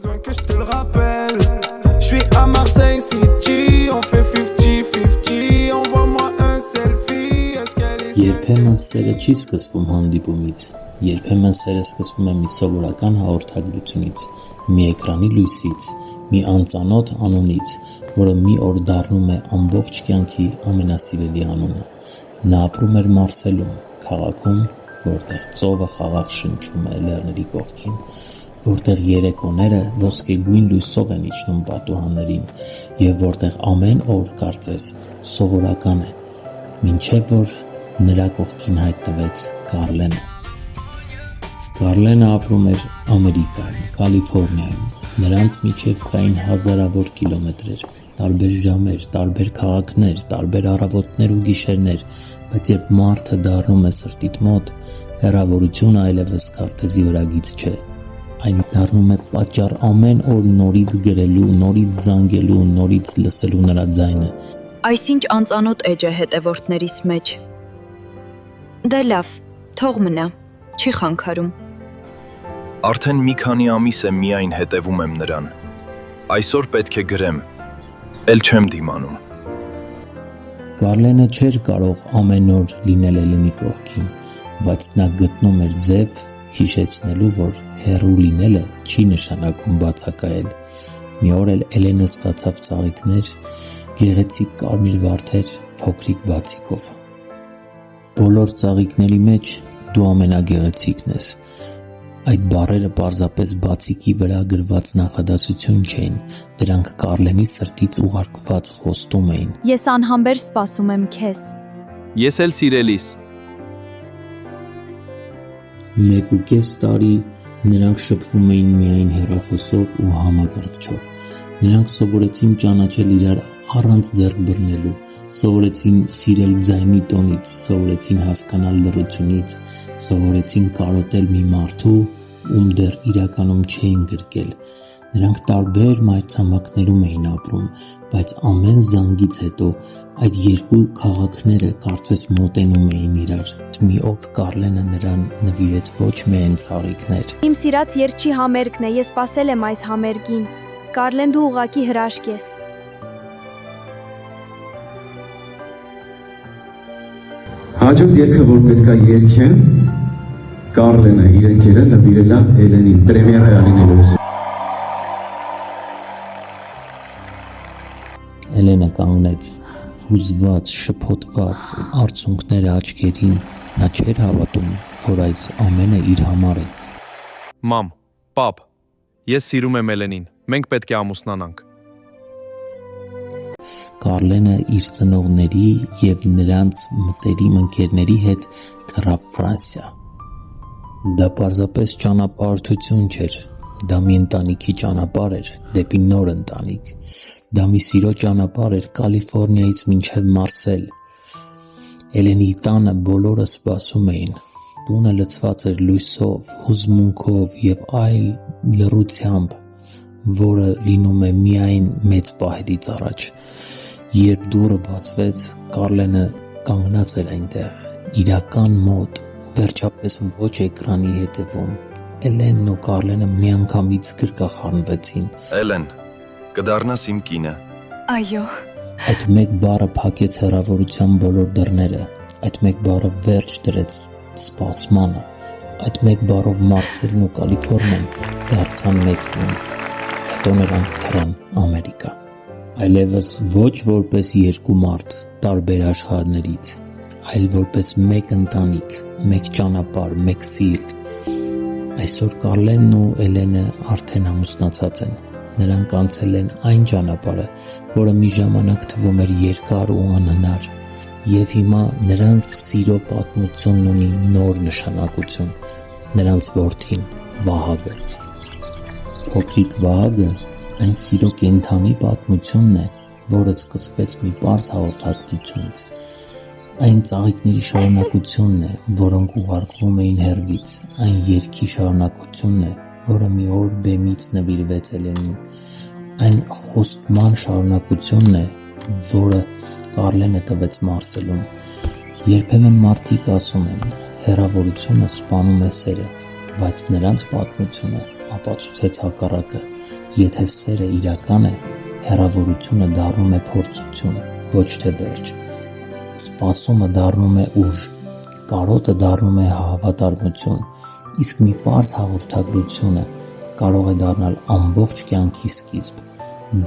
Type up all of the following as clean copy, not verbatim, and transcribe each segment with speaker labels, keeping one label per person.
Speaker 1: besoin que je te le rappelle. Je suis à Marseille City, on fait 50-50. Envoie-moi un selfie. Est-ce qu'elle est
Speaker 2: Երբեմն սերը չի սկսվում հանդիպումից, երբեմն սերը սկսվում է մի սովորական հաղորդագրությունից, մի էկրանի լույսից, մի անծանոթ անունից, որը մի օր դառնում է ամբողջ կյանքի ամենասիրելի անունը։ Նա ապրում էր Մարսելում, քաղաքում, որտեղ ծովը խաղաղ շնչում է լեռների կողքին, որտեղ երեկոները ոսկեգույն լույսով են իջնում պատուհաններին և որտեղ ամեն օր կարծես սովորական է, մինչև որ նրա կողքին հայտնվեց Կարլենը։ Կարլենը ապրում էր Ամերիկայում, Կալիֆորնիայում, նրանց միջև կային հազարավոր կիլոմետրեր, տարբեր ժամեր, տարբեր քաղաքներ, տարբեր առավոտներ ու գիշերներ, բայց երբ մարդը դառնում է սրտիդ մոտ, հեռավորությունը այլևս քարտեզի վրագից չէ, այն դառնում է պատճառ ամեն օր նորից գրելու, նորից զանգելու, նորից լսելու նրա ձայնը։
Speaker 3: Այսինչ անծանոթ էջ է հետևորդներիս մեջ։ Դե լավ, թող մնա, չի խանգարում։
Speaker 4: Արդեն մի քանի ամիս է միայն հետևում եմ նրան։ Այսօր պետք է գրեմ, էլ չեմ դիմանում։
Speaker 2: Կարլենը չէր կարող ամեն օր լինել Էլենի կողքին, բայց նա գտնում էր ձև հիշեցնելու, որ հեռու լինելը չի նշանակում բացակայել։ Մի օր էլ Էլենը ստացավ ծաղիկներ, գեղեցիկ կարմիր վարդեր, փոքրիկ բացիկով։ Բոլոր ծաղիկների մեջ դու ամենագեղեցիկն ես։ Այդ բառերը պարզապես բացիկի վրա գրված նախադասություն չէին, դրանք Կարլենի սրտից ուղարկված խոստում էին։
Speaker 5: Ես անհամբեր սպասում եմ քեզ։
Speaker 4: Ես էլ սիրելիս։
Speaker 2: 1.5 տարի նրանք շփվում էին միայն հեռախոսով ու համակարգչով։ Նրանք սովորեցին ճանաչել իրար առանց ձեռք բռնելու, սովորեցին սիրել ձայնի տոնից, սովորեցին հասկանալ լռությունից, սովորեցին կարոտել մի մարդու, ում դեռ իրականում չէին գրկել։ Նրանք տարբեր մայրցամաքներում էին ապրում, բայց ամեն զանգից հետո այդ երկու քաղաքները կարծես մոտենում էին իրար։ Մի օր Կարլենը նրան նվիրեց ոչ միայն ծաղիկներ։
Speaker 5: Իմ սիրած երջի համերգն է, ես սպասել եմ այս համերգին։ Կարլեն, դու ուղղակի հրաշք ես։
Speaker 6: Հաջորդ երգը, որ պետքա երգեմ, Կարլենը իր ընկերը նվիրել է Էլենին, պրեմիերա է լինելու։
Speaker 2: Էլենը կանգնեց, հուզված, շփոթված, արցունքները աչքերին, նա չէր հավատում, որ այս ամենը իր համար է։
Speaker 4: Մամ, պապ, ես սիրում եմ Էլենին, մենք պետք է ամուսնանանք։
Speaker 2: Կարլենը իր ծնողների և նրանց մտերիմ ընկերների հետ թռավ Ֆրանսիա։ Դա պարզապես ճանապարհորդություն չէր, դա մի ընտանիքի ճանապարհ էր դեպի նոր ընտանիք, դա մի սիրո ճանապարհ էր Կալիֆորնիայից մինչև Մարսել։ Էլենի տանը բոլորը սպասում էին, տունը լցված էր լույսով, հուզմունքով և այլ լռությամբ, որը լինում է միայն մեծ պահերից առաջ։ Երբ դուռը բացվեց, Կարլենը կանգնած էր այնտեղ, իրական մոտ, վերջապես ոչ էկրանի հետևում։ Էլենն ու Կարլենը միանգամից գրկախառնվեցին։
Speaker 4: Էլեն, կդառնաս իմ կինը։
Speaker 3: Այո։
Speaker 2: Այդ մեկ բառը փակեց հեռավորության բոլոր դռները, այդ մեկ բառը վերջ դրեց սպասմանը, այդ մեկ բառով Մարսելն ու Կալիֆորնիան դարձան մեկ տուն, հետո նրանք թռան Ամերիկա։ Այլևս ոչ որպես երկու մարդ տարբեր աշխարհներից, այլ որպես մեկ ընտանիք, մեկ ճանապարհ, մեկ սիրտ։ Այսօր Կարլենն ու Էլենը արդեն ամուսնացած են։ Նրանք անցել են այն ճանապարհը, որը մի ժամանակ թվում էր երկար ու անհնար, և հիմա նրանց սիրո պատմությունն ունի նոր նշանակություն, նրանց որդին Վահագը։ Փոքրիկ Վահագը այն սիրո կենդանի պատմությունն է, որը սկսվեց մի պարզ հաղորդակցությունից։ Այն ծաղիկների շարունակությունն է, որոնք ուղարկվում էին հեռվից, այն երգի շարունակությունն է, որը մի օր բեմից նվիրվեց Էլենին, այն խոստման շարունակությունն է, որը Կարլենը տվեց Մարսելում։ Երբեմն մարդիկ ասում են, հեռավորությունը սպանում է սերը, բայց նրանց պատմությունը ապացուցեց հակառակը։ Եթե սերը իրական է, հեռավորությունը դառնում է փորձություն, ոչ թե վերջ։ Սպասումը դառնում է ուժ, կարոտը դառնում է հավատարմություն, իսկ մի պարզ հաղորդագրությունը կարող է դառնալ ամբողջ կյանքի սկիզբ։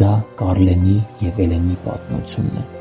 Speaker 2: Դա Կարլենի և Էլենի պատմությունն է։